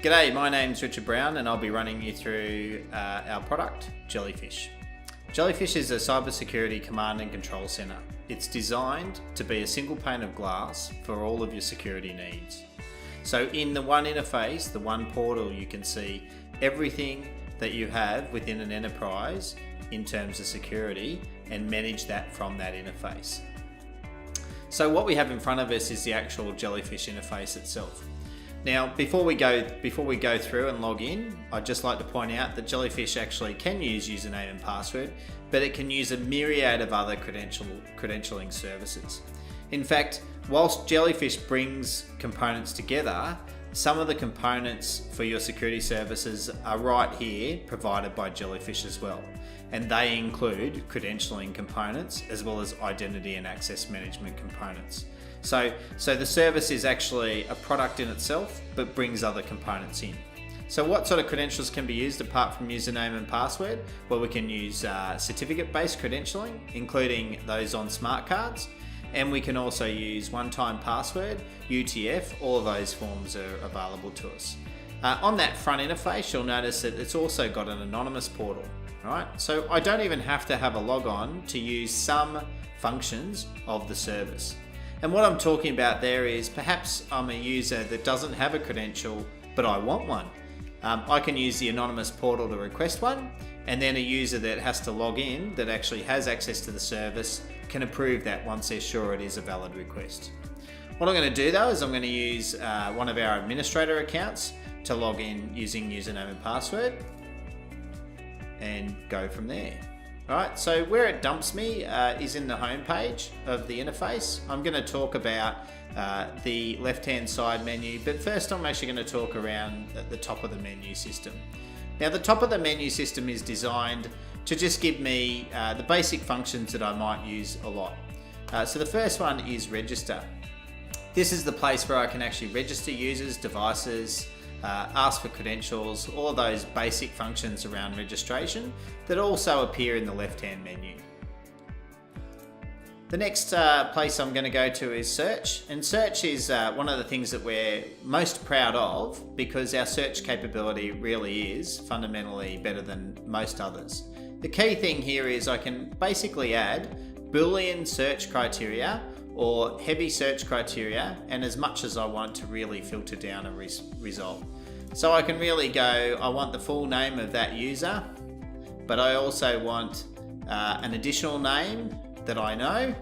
G'day, my name's Richard Brown and I'll be running you through our product, Jellyfish. Jellyfish is a cybersecurity command and control center. It's designed to be a single pane of glass for all of your security needs. So in the one interface, the one portal, you can see everything that you have within an enterprise in terms of security and manage that from that interface. So what we have in front of us is the actual Jellyfish interface itself. Now, before we go through and log in, I'd just like to point out that Jellyfish actually can use username and password, but it can use a myriad of other credentialing services. In fact, whilst Jellyfish brings components together, some of the components for your security services are right here provided by Jellyfish as well. And they include credentialing components as well as identity and access management components. So the service is actually a product in itself, but brings other components in. So what sort of credentials can be used apart from username and password? Well, we can use certificate-based credentialing, including those on smart cards. And we can also use one-time password, UTF, all of those forms are available to us. On that front interface, you'll notice that it's also got an anonymous portal, right? So I don't even have to have a log on to use some functions of the service. And what I'm talking about there is perhaps I'm a user that doesn't have a credential, but I want one. I can use the anonymous portal to request one, and then a user that has to log in that actually has access to the service can approve that once they're sure it is a valid request. What I'm going to do though is I'm going to use one of our administrator accounts to log in using username and password and go from there. Alright, so where it dumps me is in the home page of the interface. I'm going to talk about the left-hand side menu, but first I'm actually going to talk around the top of the menu system. Now the top of the menu system is designed to just give me the basic functions that I might use a lot. So the first one is register. This is the place where I can actually register users, devices, ask for credentials, all of those basic functions around registration that also appear in the left-hand menu. The next place I'm going to go to is search, and search is one of the things that we're most proud of because our search capability really is fundamentally better than most others. The key thing here is I can basically add Boolean search criteria or heavy search criteria, and as much as I want to really filter down a result. So I can really go, I want the full name of that user, but I also want an additional name that I know,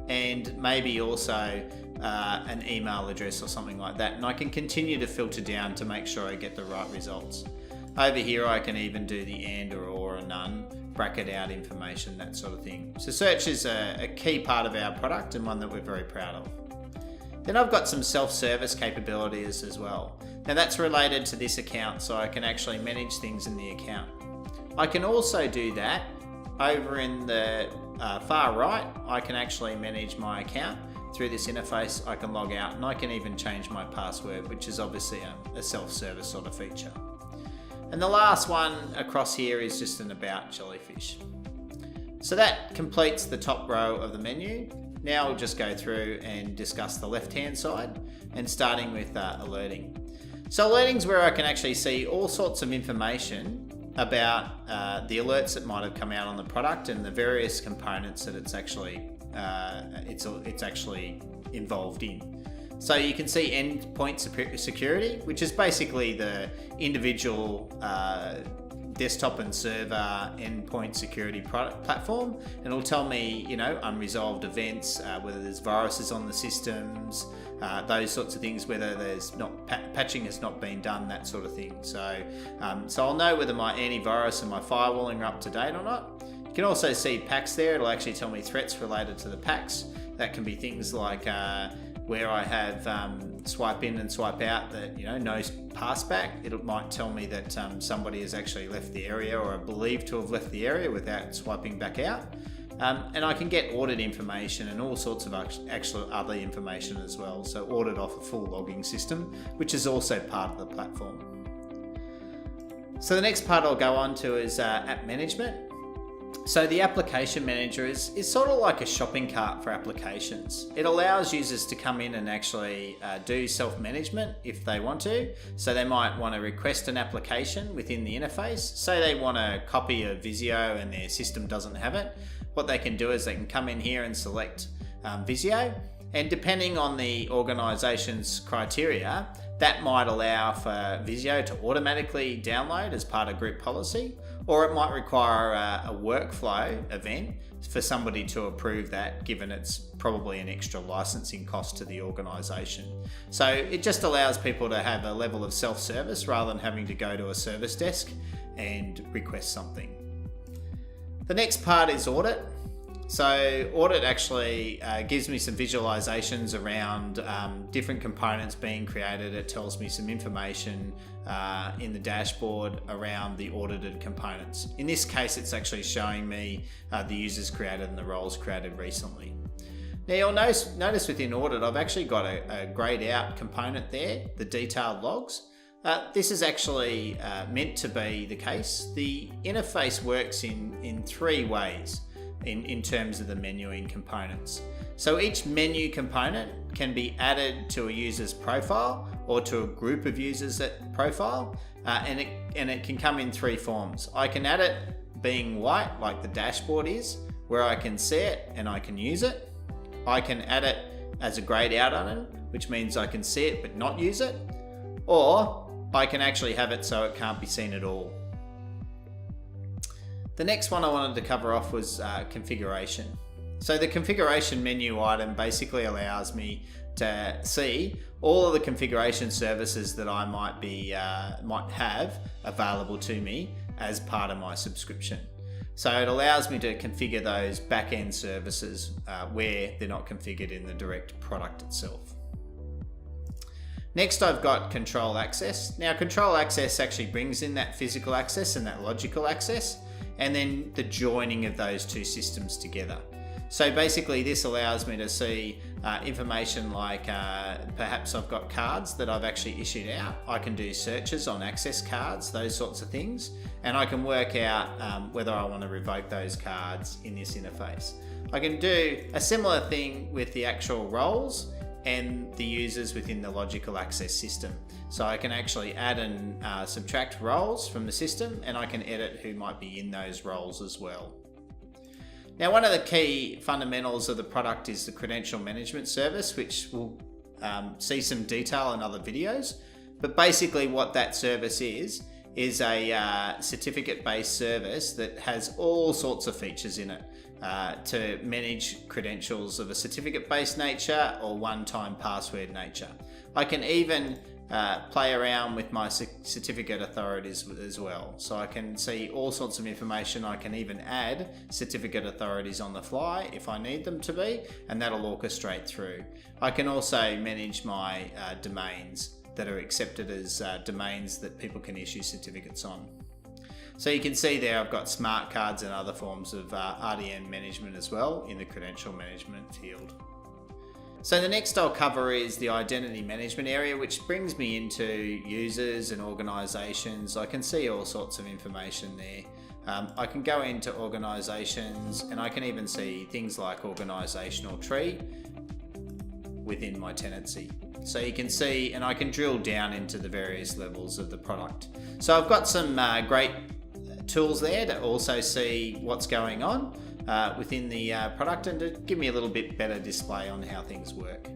and maybe also an email address or something like that. And I can continue to filter down to make sure I get the right results. Over here I can even do the and or none, bracket out information, that sort of thing. So search is a key part of our product and one that we're very proud of. Then I've got some self-service capabilities as well. Now that's related to this account, so I can actually manage things in the account. I can also do that over in the far right. I can actually manage my account through this interface. I can log out and I can even change my password, which is obviously a self-service sort of feature. And the last one across here is just an about Jellyfish. So that completes the top row of the menu. Now we'll just go through and discuss the left-hand side, and starting with alerting. So alerting is where I can actually see all sorts of information about the alerts that might have come out on the product and the various components that it's actually involved in. So you can see endpoint security, which is basically the individual desktop and server endpoint security product platform, and it'll tell me, unresolved events, whether there's viruses on the systems, those sorts of things, whether there's patching has not been done, that sort of thing. So I'll know whether my antivirus and my firewalling are up to date or not. You can also see packs there. It'll actually tell me threats related to the packs. That can be things like where I have swipe in and swipe out that no pass back. It might tell me that somebody has actually left the area or are believed to have left the area without swiping back out. And I can get audit information and all sorts of actual other information as well. So audit off a full logging system, which is also part of the platform. So the next part I'll go on to is app management. So the application manager is sort of like a shopping cart for applications. It allows users to come in and actually do self-management if they want to. So they might want to request an application within the interface. Say they want to copy a Visio and their system doesn't have it. What they can do is they can come in here and select Visio, and depending on the organization's criteria, that might allow for Visio to automatically download as part of group policy, or it might require a workflow event for somebody to approve that, given it's probably an extra licensing cost to the organisation. So it just allows people to have a level of self-service rather than having to go to a service desk and request something. The next part is Audit. So Audit actually gives me some visualizations around different components being created. It tells me some information in the dashboard around the audited components. In this case, it's actually showing me the users created and the roles created recently. Now you'll notice within Audit, I've actually got a grayed out component there, the detailed logs. This is actually meant to be the case. The interface works in three ways in terms of the menuing components. So each menu component can be added to a user's profile or to a group of users at profile, and it can come in three forms. I can add it being white, like the dashboard is, where I can see it and I can use it. I can add it as a grayed out item, which means I can see it but not use it, or I can actually have it so it can't be seen at all. The next one I wanted to cover off was configuration. So the configuration menu item basically allows me to see all of the configuration services that I might have available to me as part of my subscription. So it allows me to configure those back-end services where they're not configured in the direct product itself. Next, I've got control access. Now, control access actually brings in that physical access and that logical access, and then the joining of those two systems together. So basically this allows me to see information like perhaps I've got cards that I've actually issued out. I can do searches on access cards, those sorts of things, and I can work out whether I want to revoke those cards in this interface. I can do a similar thing with the actual roles and the users within the logical access system. So I can actually add and subtract roles from the system, and I can edit who might be in those roles as well. Now, one of the key fundamentals of the product is the Credential Management service, which we'll see some detail in other videos. But basically what that service is a certificate-based service that has all sorts of features in it to manage credentials of a certificate-based nature or one-time password nature. I can even play around with my certificate authorities as well. So I can see all sorts of information. I can even add certificate authorities on the fly if I need them to be, and that'll orchestrate through. I can also manage my domains that are accepted as domains that people can issue certificates on. So you can see there I've got smart cards and other forms of RDM management as well in the credential management field. So the next I'll cover is the identity management area, which brings me into users and organisations. I can see all sorts of information there. I can go into organisations and I can even see things like organisational tree within my tenancy. So you can see, and I can drill down into the various levels of the product. So I've got some great tools there to also see what's going on within the product and to give me a little bit better display on how things work.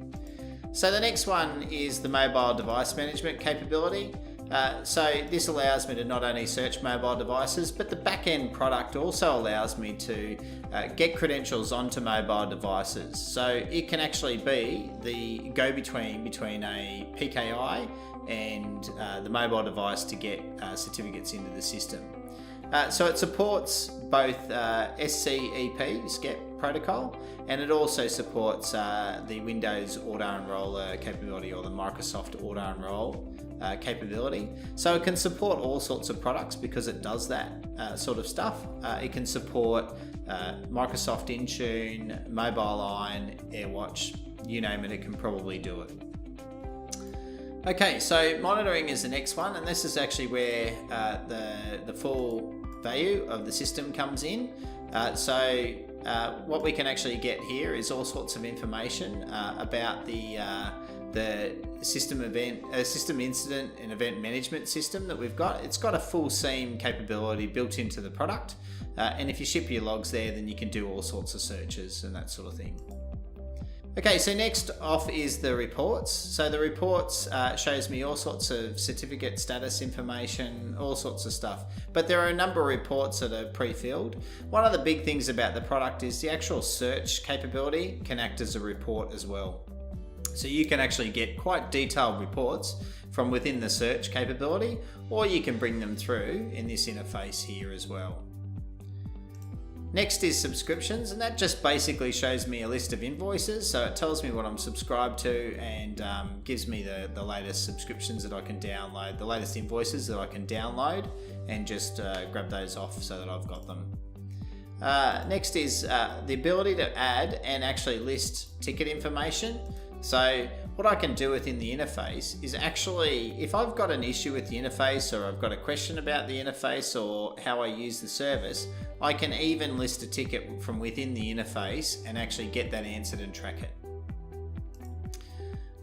So the next one is the mobile device management capability. So this allows me to not only search mobile devices, but the back-end product also allows me to get credentials onto mobile devices. So it can actually be the go-between between a PKI and the mobile device to get certificates into the system. So it supports both SCEP, SCEP protocol, and it also supports the Windows auto-enroller capability or the Microsoft auto-enroll capability. So it can support all sorts of products because it does that sort of stuff. It can support Microsoft Intune, Mobile Iron, AirWatch, you name it, it can probably do it. Okay, so monitoring is the next one, and this is actually where the full value of the system comes in. What we can actually get here is all sorts of information about the system incident and event management system that we've got. It's got a full SIEM capability built into the product, and if you ship your logs there, then you can do all sorts of searches and that sort of thing. Okay, so next off is the reports. So the reports shows me all sorts of certificate status information, all sorts of stuff. But there are a number of reports that are pre-filled. One of the big things about the product is the actual search capability can act as a report as well. So you can actually get quite detailed reports from within the search capability, or you can bring them through in this interface here as well. Next is subscriptions, and that just basically shows me a list of invoices. So it tells me what I'm subscribed to and gives me the latest subscriptions that I can download, the latest invoices that I can download and just grab those off so that I've got them. Next is the ability to add and actually list ticket information. So what I can do within the interface is actually, if I've got an issue with the interface, or I've got a question about the interface or how I use the service, I can even list a ticket from within the interface and actually get that answered and track it.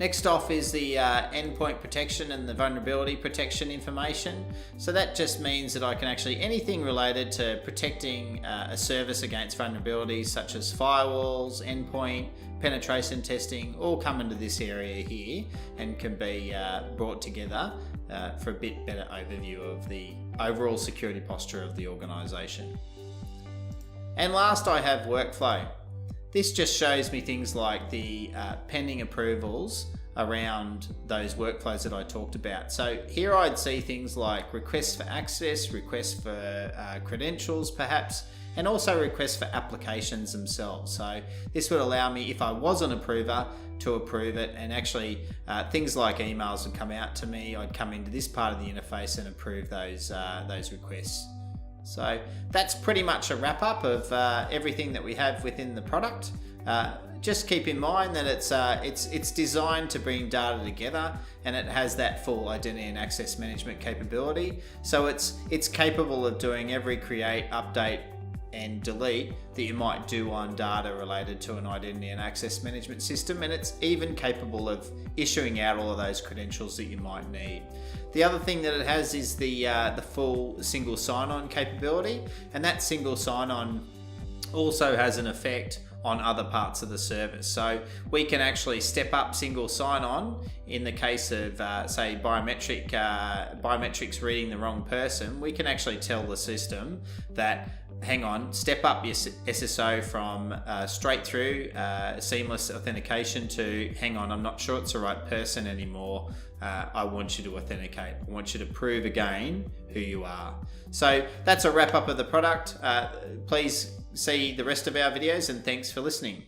Next off is the endpoint protection and the vulnerability protection information. So that just means that I can actually, anything related to protecting a service against vulnerabilities such as firewalls, endpoint, penetration testing, all come into this area here and can be brought together for a bit better overview of the overall security posture of the organization. And last, I have workflow. This just shows me things like the pending approvals around those workflows that I talked about. So here I'd see things like requests for access, requests for credentials perhaps, and also requests for applications themselves. So this would allow me, if I was an approver, to approve it, and actually things like emails would come out to me. I'd come into this part of the interface and approve those requests. So that's pretty much a wrap up of everything that we have within the product. Just keep in mind that it's designed to bring data together, and it has that full identity and access management capability. So it's capable of doing every create, update, and delete that you might do on data related to an identity and access management system, and it's even capable of issuing out all of those credentials that you might need. The other thing that it has is the full single sign-on capability, and that single sign-on also has an effect on other parts of the service. So we can actually step up single sign-on in the case of, say, biometrics reading the wrong person. We can actually tell the system that, hang on, step up your SSO from straight through seamless authentication to, hang on, I'm not sure it's the right person anymore. I want you to authenticate. I want you to prove again who you are. So that's a wrap up of the product. Please see the rest of our videos, and thanks for listening.